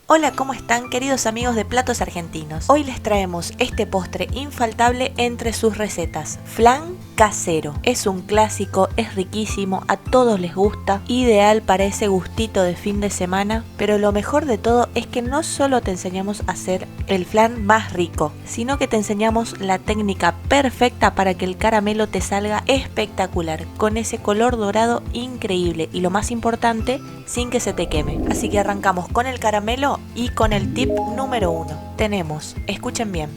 Hola, ¿cómo están queridos amigos de Platos Argentinos? Hoy les traemos este postre infaltable entre sus recetas, flan casero. Es un clásico, es riquísimo, a todos les gusta, ideal para ese gustito de fin de semana, pero lo mejor de todo es que no solo te enseñamos a hacer el flan más rico, sino que te enseñamos la técnica perfecta para que el caramelo te salga espectacular, con ese color dorado increíble y lo más importante, sin que se te queme. Así que arrancamos con el caramelo y con el tip número 1. Tenemos, escuchen bien,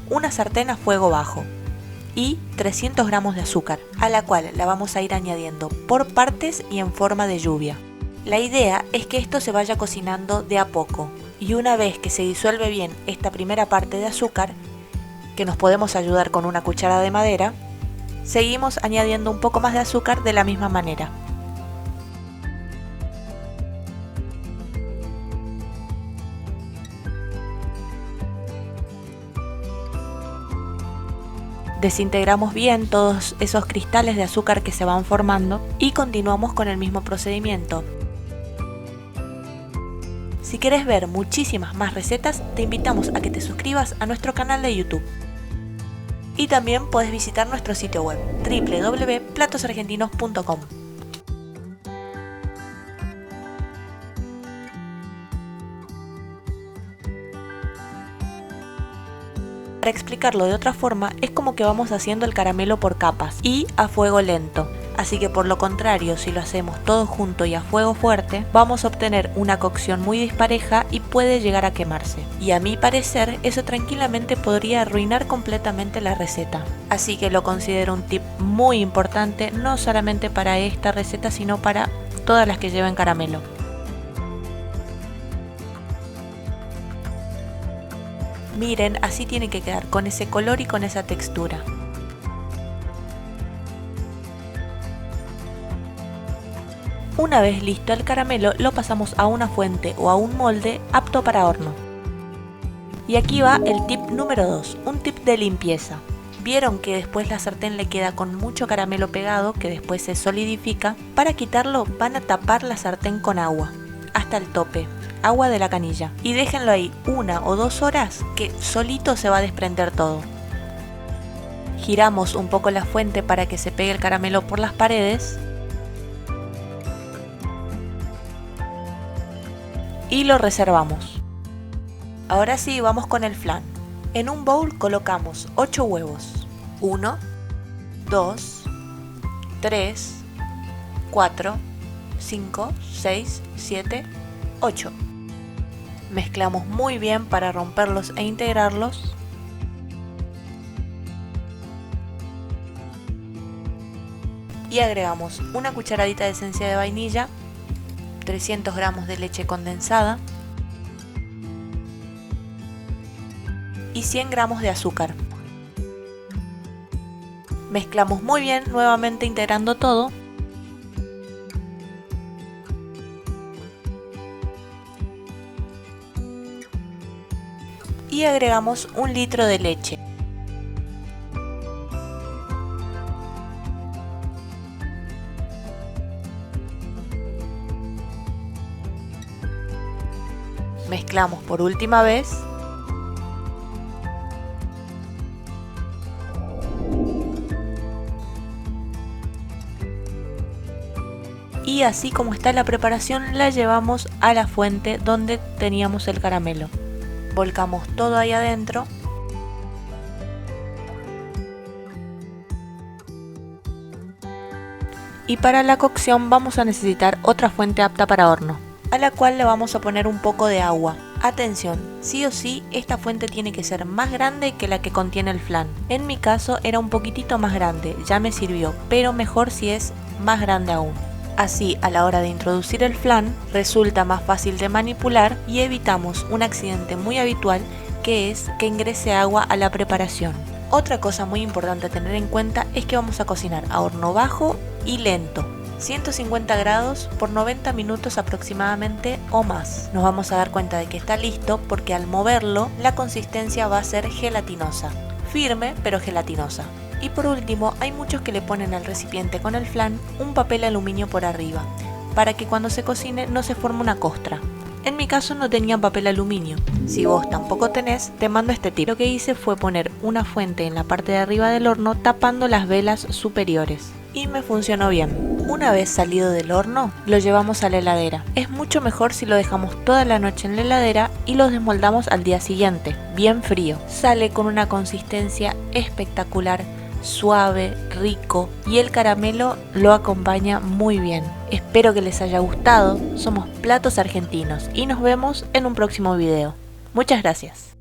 una sartén a fuego bajo y 300 gramos de azúcar, a la cual la vamos a ir añadiendo por partes y en forma de lluvia. La idea es que esto se vaya cocinando de a poco y una vez que se disuelve bien esta primera parte de azúcar, que nos podemos ayudar con una cuchara de madera, seguimos añadiendo un poco más de azúcar de la misma manera. Desintegramos bien todos esos cristales de azúcar que se van formando y continuamos con el mismo procedimiento. Si querés ver muchísimas más recetas, te invitamos a que te suscribas a nuestro canal de YouTube. Y también puedes visitar nuestro sitio web www.platosargentinos.com. Para explicarlo de otra forma, es como que vamos haciendo el caramelo por capas y a fuego lento. Así que por lo contrario, si lo hacemos todo junto y a fuego fuerte, vamos a obtener una cocción muy dispareja y puede llegar a quemarse. Y a mi parecer, eso tranquilamente podría arruinar completamente la receta. Así que lo considero un tip muy importante, no solamente para esta receta, sino para todas las que lleven caramelo. Miren, así tiene que quedar, con ese color y con esa textura. Una vez listo el caramelo, lo pasamos a una fuente o a un molde apto para horno. Y aquí va el tip número 2, un tip de limpieza. Vieron que después la sartén le queda con mucho caramelo pegado, que después se solidifica. Para quitarlo van a tapar la sartén con agua, hasta el tope. Agua de la canilla y déjenlo ahí 1 o 2 horas que solito se va a desprender todo. Giramos un poco la fuente para que se pegue el caramelo por las paredes y lo reservamos. Ahora sí, vamos con el flan. En un bowl colocamos 8 huevos. 1, 2, 3, 4, 5, 6, 7, 8. Mezclamos muy bien para romperlos e integrarlos. Y agregamos una cucharadita de esencia de vainilla, 300 gramos de leche condensada y 100 gramos de azúcar. Mezclamos muy bien, nuevamente integrando todo. Y agregamos 1 litro de leche. Mezclamos por última vez. Y así como está la preparación, la llevamos a la fuente donde teníamos el caramelo. Volcamos todo ahí adentro y para la cocción vamos a necesitar otra fuente apta para horno, a la cual le vamos a poner un poco de agua. Atención, sí o sí esta fuente tiene que ser más grande que la que contiene el flan. En mi caso era un poquitito más grande, ya me sirvió, pero mejor si es más grande aún. Así, a la hora de introducir el flan, resulta más fácil de manipular y evitamos un accidente muy habitual, que es que ingrese agua a la preparación. Otra cosa muy importante a tener en cuenta es que vamos a cocinar a horno bajo y lento, 150 grados por 90 minutos aproximadamente o más. Nos vamos a dar cuenta de que está listo porque al moverlo la consistencia va a ser gelatinosa, firme pero gelatinosa. Y por último, hay muchos que le ponen al recipiente con el flan un papel aluminio por arriba, para que cuando se cocine no se forme una costra. En mi caso no tenía papel aluminio. Si vos tampoco tenés, te mando este tip. Lo que hice fue poner una fuente en la parte de arriba del horno tapando las velas superiores. Y me funcionó bien. Una vez salido del horno, lo llevamos a la heladera. Es mucho mejor si lo dejamos toda la noche en la heladera y lo desmoldamos al día siguiente, bien frío. Sale con una consistencia espectacular, suave, rico y el caramelo lo acompaña muy bien. Espero que les haya gustado. Somos Platos Argentinos y nos vemos en un próximo video. Muchas gracias.